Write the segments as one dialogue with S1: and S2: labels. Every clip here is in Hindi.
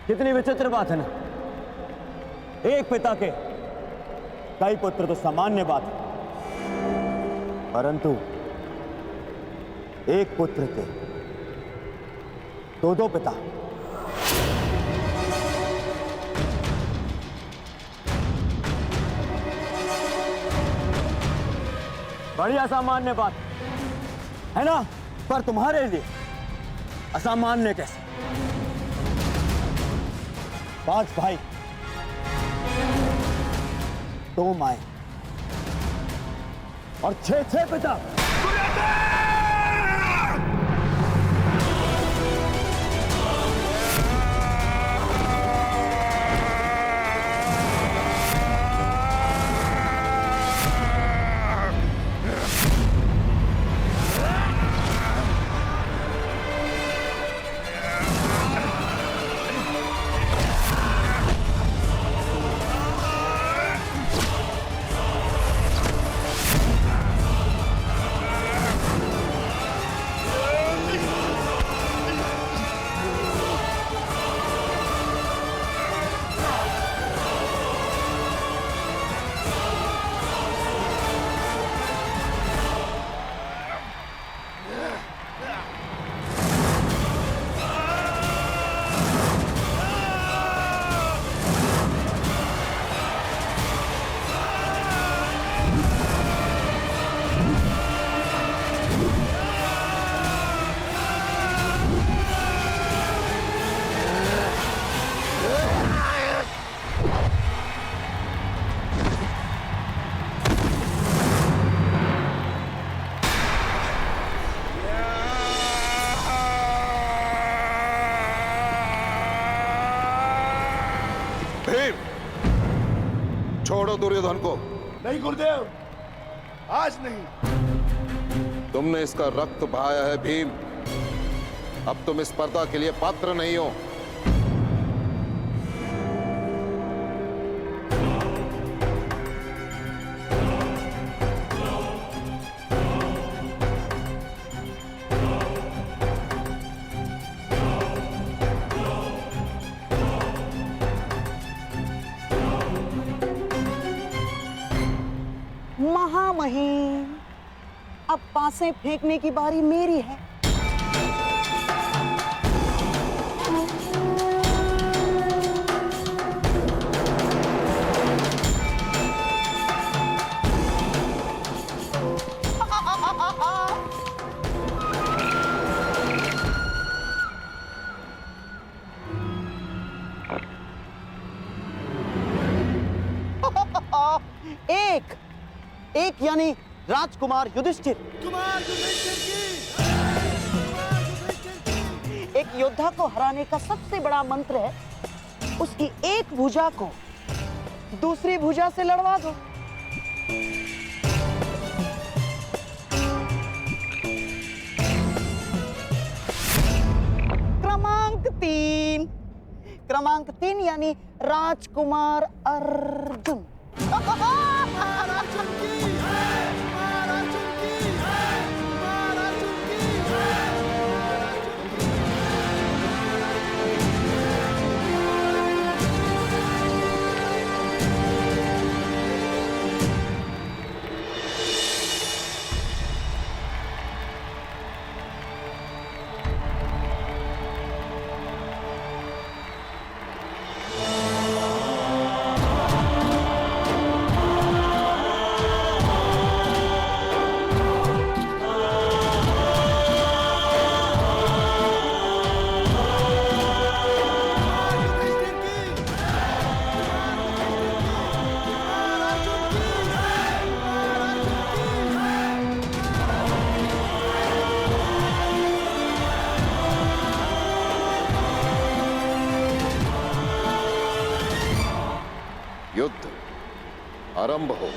S1: कितनी विचित्र बात है ना। एक पिता के कई पुत्र तो सामान्य बात है, परंतु एक पुत्र के दो पिता। बड़ी असामान्य बात है ना, पर तुम्हारे लिए असामान्य कैसे? 5 भाई, 2 माए और 6 पिता।
S2: छोड़ो दुर्योधन को।
S3: नहीं गुरुदेव, आज नहीं।
S2: तुमने इसका रक्त बहाया है भीम, अब तुम इस स्पर्धा के लिए पात्र नहीं हो।
S4: महामहिम, अब पासे फेंकने की बारी मेरी है। एक यानी राजकुमार युधिष्ठिर।
S3: कुमार युधिष्ठिर की।
S4: एक योद्धा को हराने का सबसे बड़ा मंत्र है उसकी एक भुजा को दूसरी भुजा से लड़वा दो। क्रमांक 3 यानी राजकुमार अर्जुन।
S2: युद्ध आरंभ हो।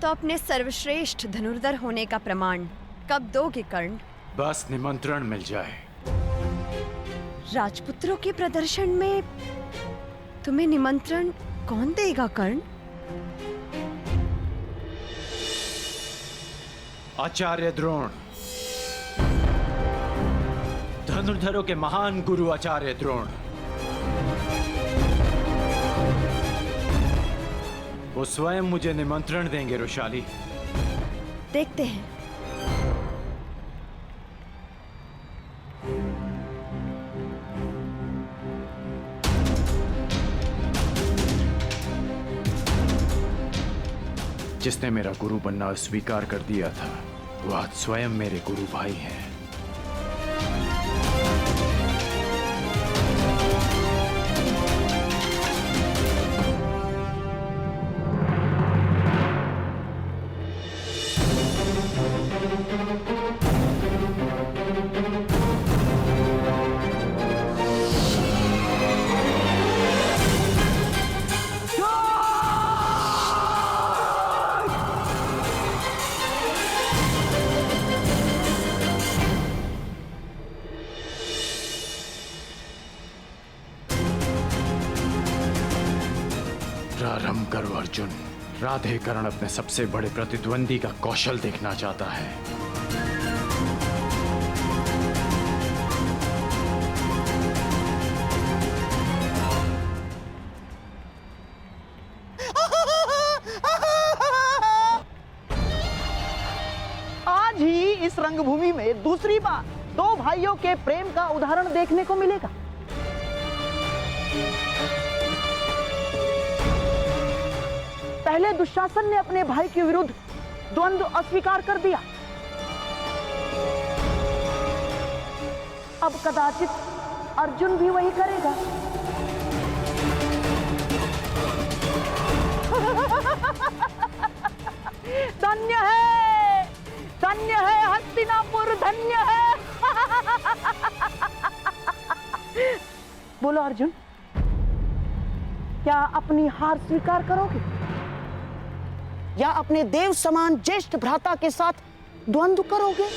S5: तो अपने सर्वश्रेष्ठ धनुर्धर होने का प्रमाण कब दोगे कर्ण?
S6: बस निमंत्रण मिल जाए।
S5: राजपुत्रों के प्रदर्शन में तुम्हें निमंत्रण कौन देगा कर्ण?
S6: आचार्य द्रोण, धनुर्धरों के महान गुरु आचार्य द्रोण। वो स्वयं मुझे निमंत्रण देंगे रुशाली।
S5: देखते हैं।
S6: जिसने मेरा गुरु बनना स्वीकार कर दिया था, वो आज स्वयं मेरे गुरु भाई हैं। प्रारंभ करो अर्जुन। राधे कर्ण अपने सबसे बड़े प्रतिद्वंदी का कौशल देखना चाहता है।
S4: आज ही इस रंगभूमि में दूसरी बार दो भाइयों के प्रेम का उदाहरण देखने को मिलेगा। पहले दुशासन ने अपने भाई के विरुद्ध द्वंद्व अस्वीकार कर दिया। अब कदाचित अर्जुन भी वही करेगा। धन्य है हस्तिनापुर, धन्य है। बोलो अर्जुन, क्या अपनी हार स्वीकार करोगे या अपने देव समान ज्येष्ठ भ्राता के साथ द्वंद्व करोगे?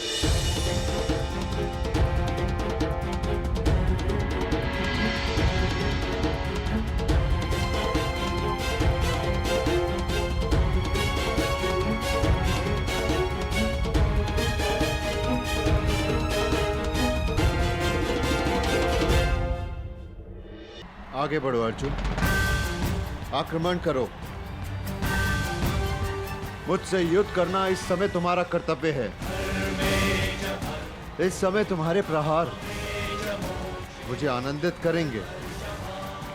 S2: आगे बढ़ो अर्जुन, आक्रमण करो। मुझसे युद्ध करना इस समय तुम्हारा कर्तव्य है। इस समय तुम्हारे प्रहार मुझे आनंदित करेंगे,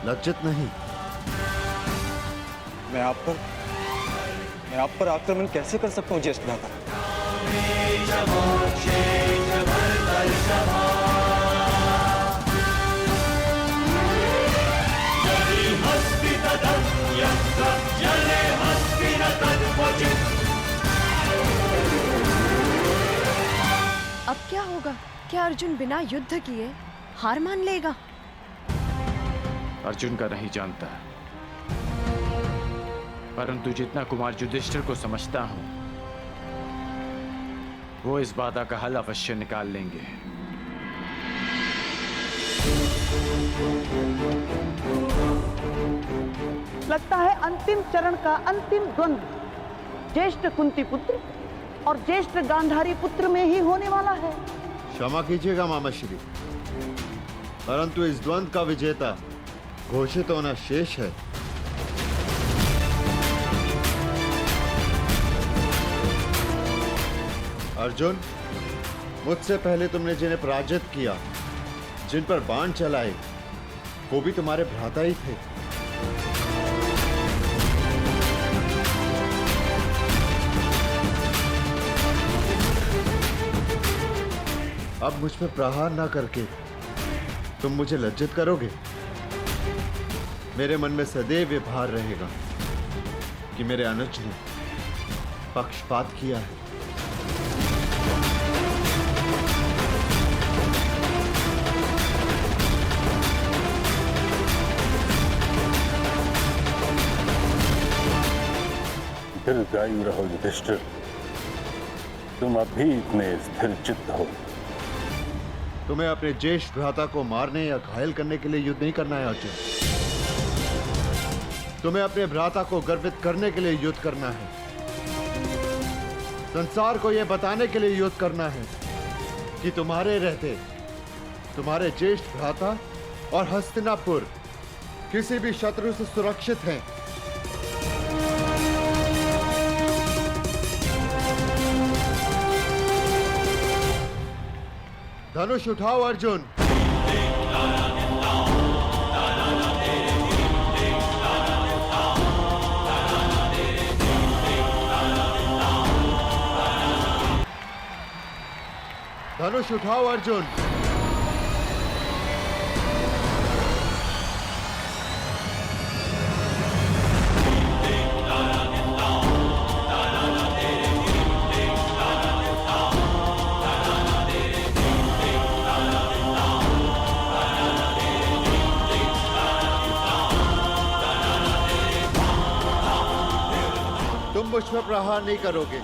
S2: लज्जित नहीं।
S7: मैं आप पर आक्रमण कैसे कर सकता हूँ ज्येष्ठ भ्राता?
S5: अब क्या होगा? क्या अर्जुन बिना युद्ध किए हार मान लेगा?
S6: अर्जुन का नहीं जानता, परंतु जितना कुमार युधिष्ठिर को समझता हूं, वो इस बाधा का हल अवश्य निकाल लेंगे।
S4: लगता है अंतिम चरण का अंतिम द्वंद्व ज्येष्ठ कुंती पुत्र और ज्येष्ठ गांधारी पुत्र में ही होने वाला है।
S2: क्षमा कीजिएगा मामाश्री, परंतु इस द्वंद्व का विजेता घोषित होना शेष है। अर्जुन, मुझसे पहले तुमने जिन्हें पराजित किया, जिन पर बाण चलाए, वो भी तुम्हारे भ्राता ही थे। अब मुझ पर प्रहार ना करके तुम मुझे लज्जित करोगे। मेरे मन में सदैव ये भार रहेगा कि मेरे अनुज ने पक्षपात किया है।
S8: दीर्घायु रहो युधिष्ठिर। तुम अभी इतने स्थिर चित्त हो।
S2: तुम्हें अपने ज्येष्ठ भ्राता को मारने या घायल करने के लिए युद्ध नहीं करना है अर्जुन। तुम्हें अपने भ्राता को गर्वित करने के लिए युद्ध करना है। संसार को यह बताने के लिए युद्ध करना है कि तुम्हारे रहते तुम्हारे ज्येष्ठ भ्राता और हस्तिनापुर किसी भी शत्रु से सुरक्षित हैं। धनुष उठाओ अर्जुन। धनुष उठाओ अर्जुन। तुम मुझ पर प्रहार नहीं करोगे,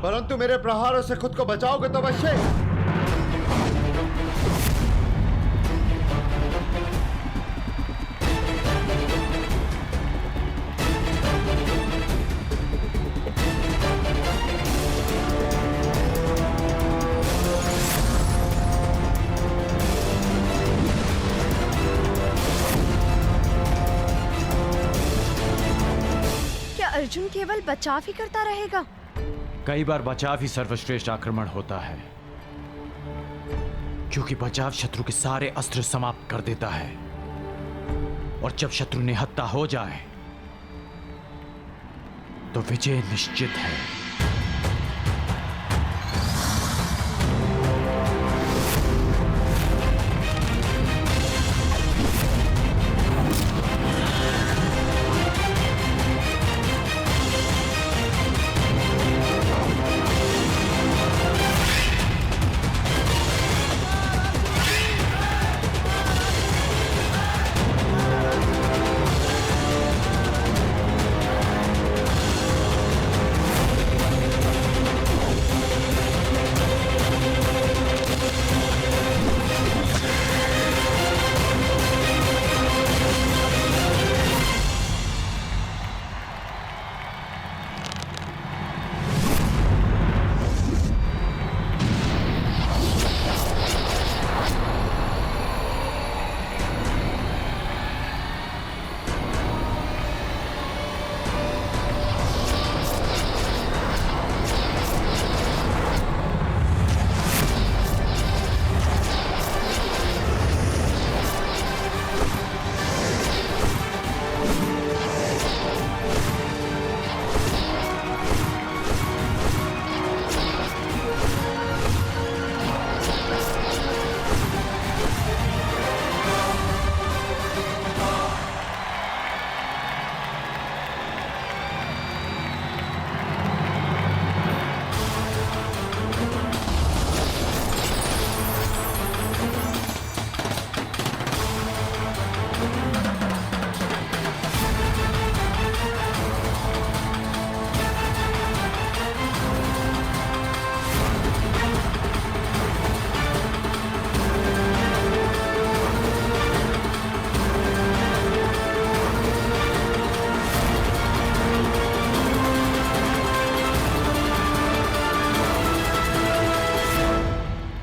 S2: परंतु मेरे प्रहारों से खुद को बचाओगे तो अवश्य।
S5: क्या अर्जुन केवल बचाव ही करता रहेगा?
S6: कई बार बचाव ही सर्वश्रेष्ठ आक्रमण होता है, क्योंकि बचाव शत्रु के सारे अस्त्र समाप्त कर देता है, और जब शत्रु निहत्था हो जाए तो विजय निश्चित है।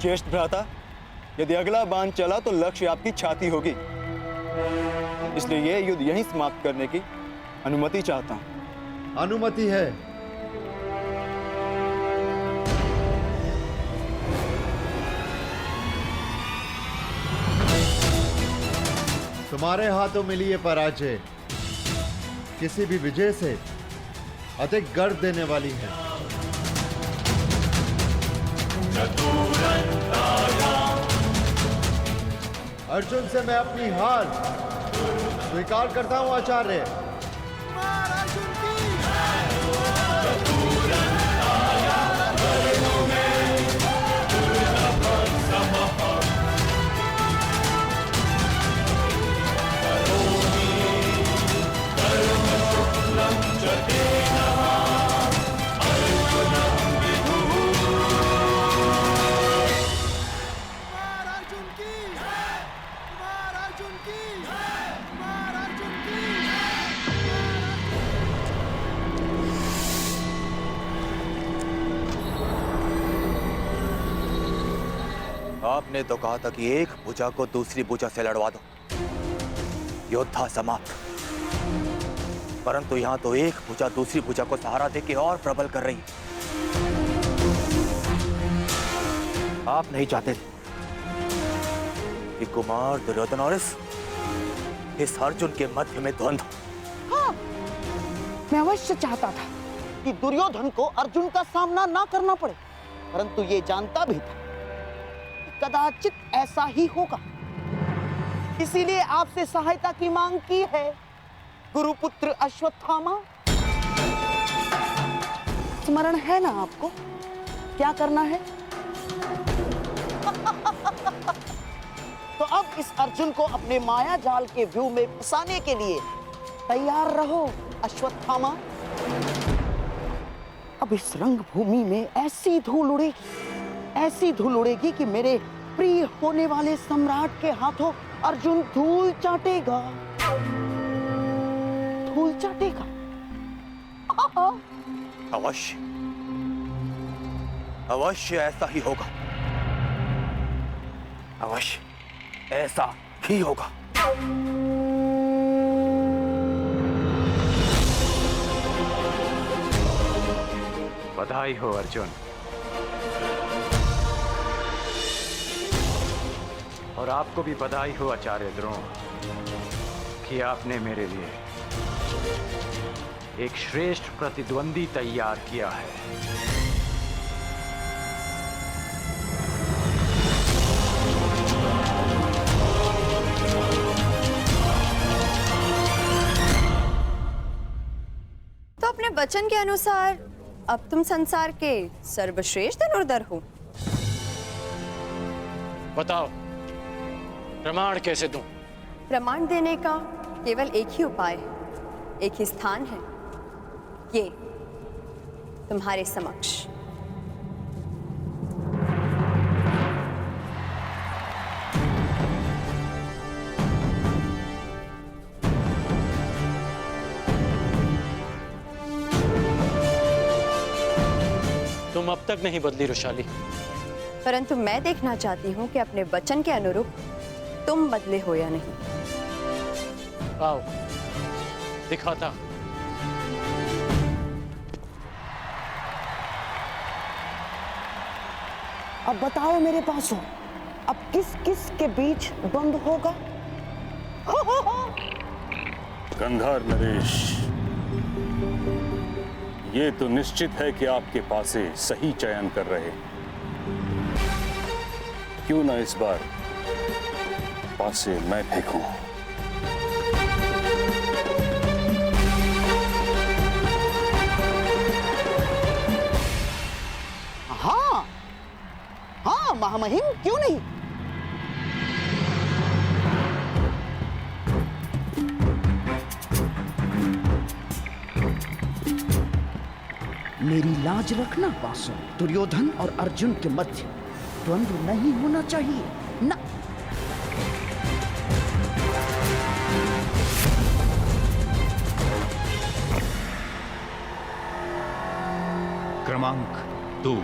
S7: ज्येष्ठ भ्राता, यदि अगला बाण चला तो लक्ष्य आपकी छाती होगी, इसलिए यह युद्ध यहीं समाप्त करने की अनुमति चाहता हूं।
S2: अनुमति है। तुम्हारे हाथों मिली ये पराजय किसी भी विजय से अधिक गर्व देने वाली है। अर्जुन से मैं अपनी हार स्वीकार करता हूं आचार्य।
S3: कर्म शुक्लं च तेन
S9: आपने तो कहा था कि एक भुजा को दूसरी भुजा से लड़वा दो, योद्धा समाप्त। परंतु यहां तो एक भुजा दूसरी भुजा को सहारा देके और प्रबल कर रही है। आप नहीं चाहते कि कुमार दुर्योधन और इस अर्जुन के मध्य में द्वंद्व हो।
S4: हाँ, मैं अवश्य चाहता था कि दुर्योधन को अर्जुन का सामना ना करना पड़े, परंतु ये जानता भी था कि कदाचित ऐसा ही होगा। इसीलिए आपसे सहायता की मांग की है, गुरुपुत्र अश्वत्थामा। स्मरण है ना आपको क्या करना है? तो अब इस अर्जुन को अपने माया जाल के व्यू में फंसाने के लिए तैयार रहो अश्वत्थामा। अब इस रंगभूमि में ऐसी धूल उड़ेगी कि मेरे प्रिय होने वाले सम्राट के हाथों अर्जुन धूल चाटेगा।
S9: अवश्य अवश्य ऐसा ही होगा, अवश्य ऐसा ही होगा।
S6: बधाई हो अर्जुन, और आपको भी बधाई हो आचार्य द्रोण कि आपने मेरे लिए एक श्रेष्ठ प्रतिद्वंदी तैयार किया है।
S5: तो अपने वचन के अनुसार अब तुम संसार के सर्वश्रेष्ठ धनुर्धर हो।
S6: बताओ प्रमाण कैसे दूं?
S5: प्रमाण देने का केवल एक ही उपाय है, एक ही स्थान है, ये तुम्हारे समक्ष।
S6: तुम अब तक नहीं बदली रुशाली,
S5: परंतु मैं देखना चाहती हूँ कि अपने वचन के अनुरूप तुम बदले हो या नहीं।
S6: आओ दिखाता।
S4: अब बताओ मेरे पास हो, अब किस किस के बीच द्वंद्व होगा?
S8: गंधार नरेश, ये तो निश्चित है कि आपके पासे सही चयन कर रहे। क्यों ना इस बार पासे मैं फेंकूं?
S4: हाँ महामहिम, क्यों नहीं? मेरी लाज रखना बासु। दुर्योधन और अर्जुन के मध्य द्वंद्व नहीं होना चाहिए ना।
S6: क्रमांक 2।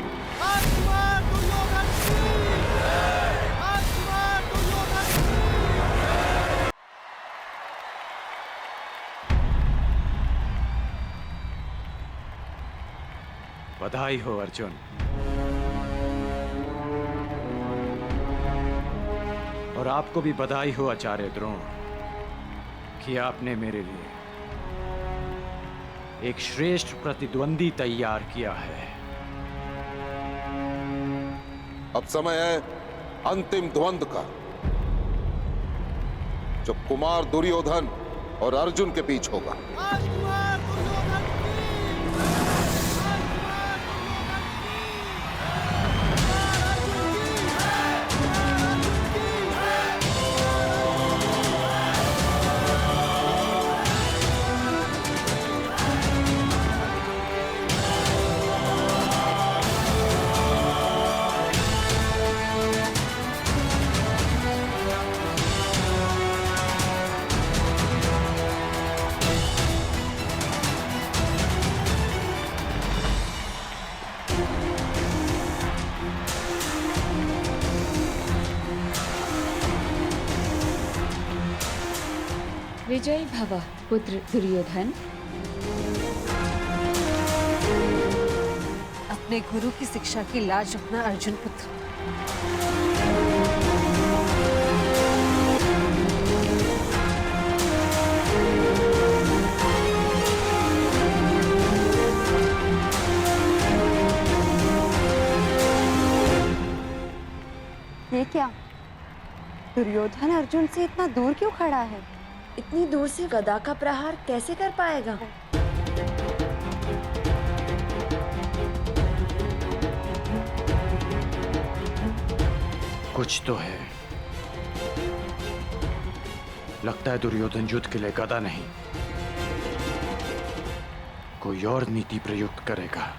S6: बधाई हो अर्जुन, और आपको भी बधाई हो आचार्य द्रोण कि आपने मेरे लिए एक श्रेष्ठ प्रतिद्वंदी तैयार किया है।
S10: अब समय है अंतिम द्वंद्व का, जो कुमार दुर्योधन और अर्जुन के बीच होगा।
S11: विजयी भव पुत्र दुर्योधन।
S12: अपने गुरु की शिक्षा की लाज रखना अर्जुन पुत्र।
S5: ये क्या? दुर्योधन अर्जुन से इतना दूर क्यों खड़ा है?
S11: इतनी दूर से गदा का प्रहार कैसे कर पाएगा?
S6: कुछ तो है। लगता है दुर्योधन युद्ध के लिए गदा नहीं, कोई और नीति प्रयुक्त करेगा।